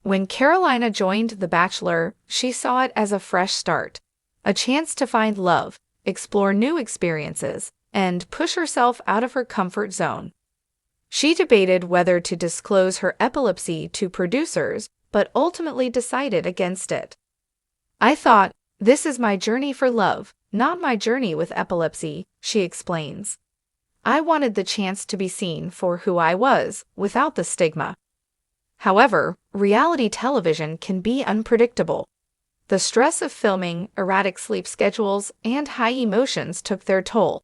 When Carolina joined The Bachelor, she saw it as a fresh start, a chance to find love, explore new experiences, and push herself out of her comfort zone. She debated whether to disclose her epilepsy to producers, but ultimately decided against it. "I thought, this is my journey for love, not my journey with epilepsy," she explains. "I wanted the chance to be seen for who I was, without the stigma." However, reality television can be unpredictable. The stress of filming, erratic sleep schedules, and high emotions took their toll.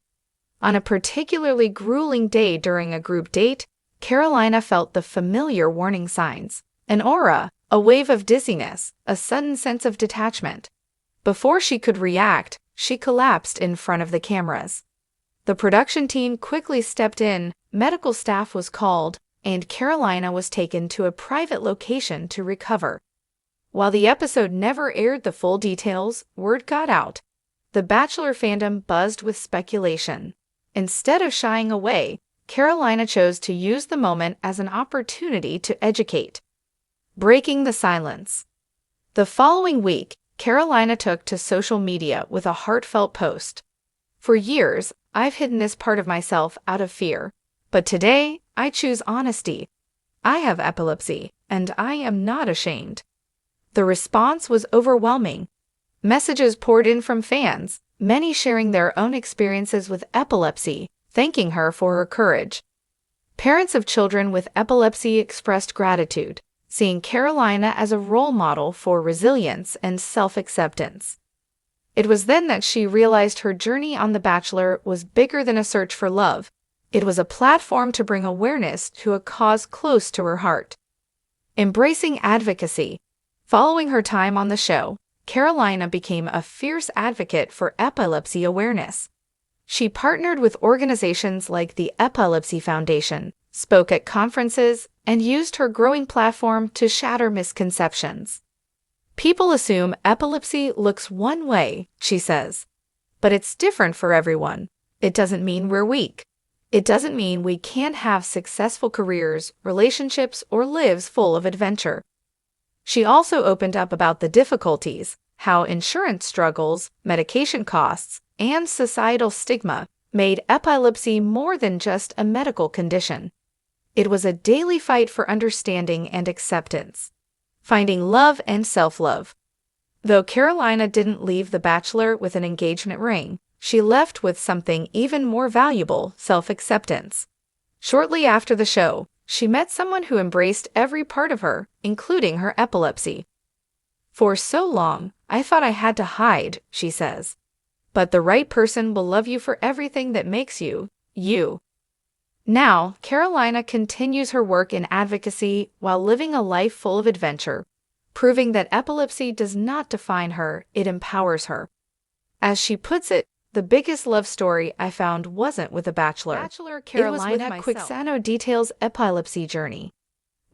On a particularly grueling day during a group date, Carolina felt the familiar warning signs: an aura, a wave of dizziness, a sudden sense of detachment. Before she could react, she collapsed in front of the cameras. The production team quickly stepped in, medical staff was called, and Carolina was taken to a private location to recover. While the episode never aired the full details, word got out. The Bachelor fandom buzzed with speculation. Instead of shying away, Carolina chose to use the moment as an opportunity to educate. Breaking the silence. The following week, Carolina took to social media with a heartfelt post. "For years, I've hidden this part of myself out of fear. But today, I choose honesty. I have epilepsy, and I am not ashamed." The response was overwhelming. Messages poured in from fans, many sharing their own experiences with epilepsy, thanking her for her courage. Parents of children with epilepsy expressed gratitude, seeing Carolina as a role model for resilience and self-acceptance. It was then that she realized her journey on The Bachelor was bigger than a search for love. It was a platform to bring awareness to a cause close to her heart. Embracing advocacy. Following her time on the show, Carolina became a fierce advocate for epilepsy awareness. She partnered with organizations like the Epilepsy Foundation, spoke at conferences, and used her growing platform to shatter misconceptions. "People assume epilepsy looks one way," she says. "But it's different for everyone. It doesn't mean we're weak. It doesn't mean we can't have successful careers, relationships, or lives full of adventure." She also opened up about the difficulties, how insurance struggles, medication costs, and societal stigma made epilepsy more than just a medical condition. It was a daily fight for understanding and acceptance. Finding love and self-love. Though Carolina didn't leave The Bachelor with an engagement ring, she left with something even more valuable: self-acceptance. Shortly after the show, she met someone who embraced every part of her, including her epilepsy. "For so long, I thought I had to hide," she says. "But the right person will love you for everything that makes you, you." Now, Carolina continues her work in advocacy while living a life full of adventure, proving that epilepsy does not define her, it empowers her. As she puts it, "The biggest love story I found wasn't with a Bachelor. Carolina Quixano details epilepsy journey."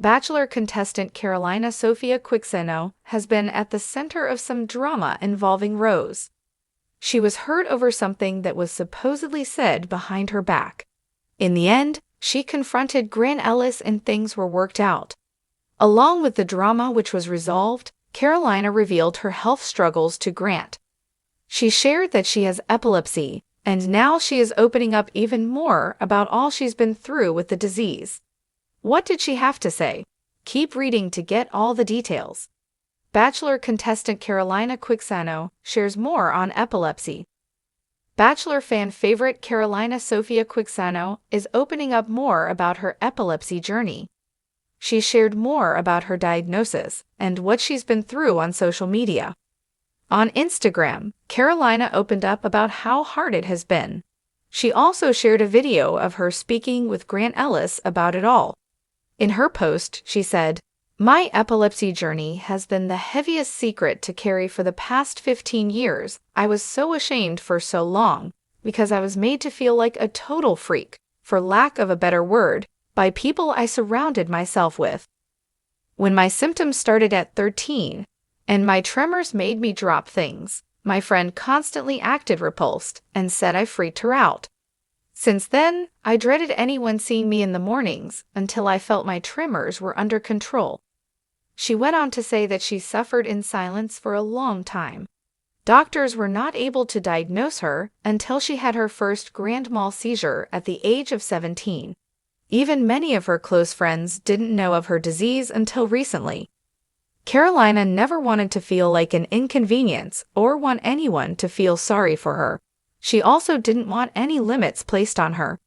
Bachelor contestant Carolina Sofia Quixano has been at the center of some drama involving Rose. She was hurt over something that was supposedly said behind her back. In the end, she confronted Grant Ellis and things were worked out. Along with the drama which was resolved, Carolina revealed her health struggles to Grant. She shared that she has epilepsy, and now she is opening up even more about all she's been through with the disease. What did she have to say? Keep reading to get all the details. Bachelor contestant Carolina Quixano shares more on epilepsy. Bachelor fan favorite Carolina Sofia Quixano is opening up more about her epilepsy journey. She shared more about her diagnosis and what she's been through on social media. On Instagram, Carolina opened up about how hard it has been. She also shared a video of her speaking with Grant Ellis about it all. In her post, she said, "My epilepsy journey has been the heaviest secret to carry for the past 15 years. I was so ashamed for so long, because I was made to feel like a total freak, for lack of a better word, by people I surrounded myself with. When my symptoms started at 13, and my tremors made me drop things, my friend constantly acted repulsed and said I freaked her out. Since then, I dreaded anyone seeing me in the mornings until I felt my tremors were under control." She went on to say that she suffered in silence for a long time. Doctors were not able to diagnose her until she had her first grand mal seizure at the age of 17. Even many of her close friends didn't know of her disease until recently. Carolina never wanted to feel like an inconvenience or want anyone to feel sorry for her. She also didn't want any limits placed on her.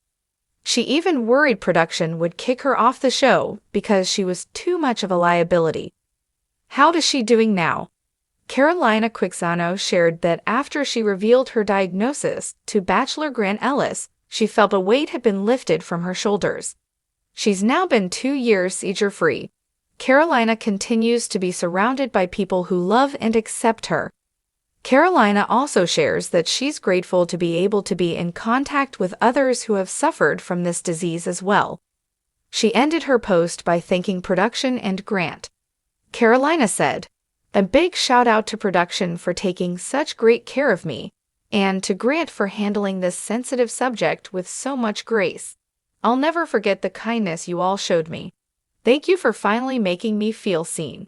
She even worried production would kick her off the show because she was too much of a liability. How is she doing now? Carolina Quixano shared that after she revealed her diagnosis to Bachelor Grant Ellis, she felt a weight had been lifted from her shoulders. She's now been 2 years seizure-free. Carolina continues to be surrounded by people who love and accept her. Carolina also shares that she's grateful to be able to be in contact with others who have suffered from this disease as well. She ended her post by thanking production and Grant. Carolina said, "A big shout out to production for taking such great care of me, and to Grant for handling this sensitive subject with so much grace. I'll never forget the kindness you all showed me. Thank you for finally making me feel seen."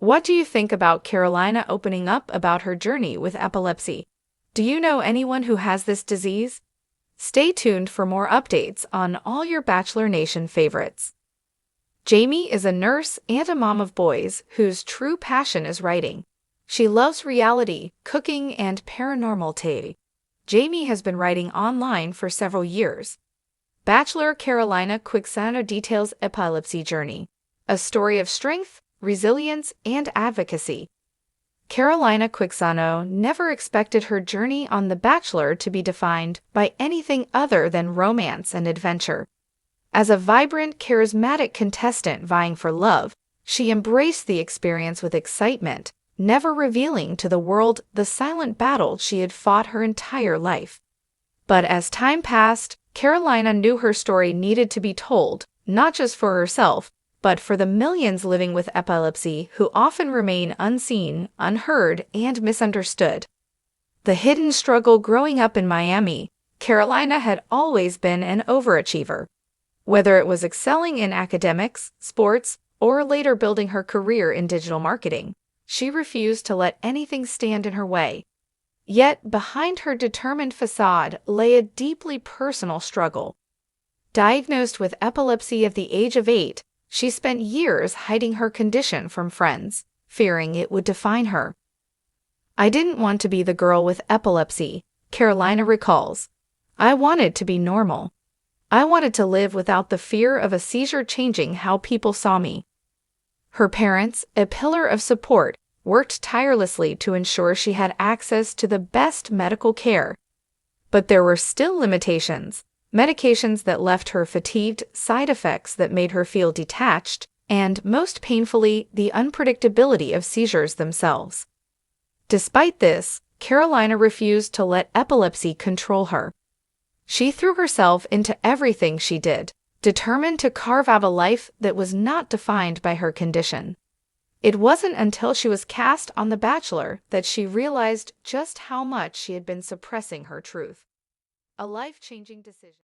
What do you think about Carolina opening up about her journey with epilepsy? Do you know anyone who has this disease? Stay tuned for more updates on all your Bachelor Nation favorites. Jamie is a nurse and a mom of boys whose true passion is writing. She loves reality, cooking, and paranormal tales. Jamie has been writing online for several years. Bachelor Carolina Quixano details epilepsy journey, a story of strength, resilience, and advocacy. Carolina Quixano never expected her journey on The Bachelor to be defined by anything other than romance and adventure. As a vibrant, charismatic contestant vying for love, she embraced the experience with excitement, never revealing to the world the silent battle she had fought her entire life. But as time passed, Carolina knew her story needed to be told, not just for herself, but for the millions living with epilepsy who often remain unseen, unheard, and misunderstood. The hidden struggle growing up in Miami, Carolina had always been an overachiever. Whether it was excelling in academics, sports, or later building her career in digital marketing, she refused to let anything stand in her way. Yet, behind her determined facade lay a deeply personal struggle. Diagnosed with epilepsy at the age of 8, she spent years hiding her condition from friends, fearing it would define her. "I didn't want to be the girl with epilepsy," Carolina recalls. "I wanted to be normal. I wanted to live without the fear of a seizure changing how people saw me." Her parents, a pillar of support, worked tirelessly to ensure she had access to the best medical care. But there were still limitations, medications that left her fatigued, side effects that made her feel detached, and, most painfully, the unpredictability of seizures themselves. Despite this, Carolina refused to let epilepsy control her. She threw herself into everything she did, determined to carve out a life that was not defined by her condition. It wasn't until she was cast on The Bachelor that she realized just how much she had been suppressing her truth. A life-changing decision.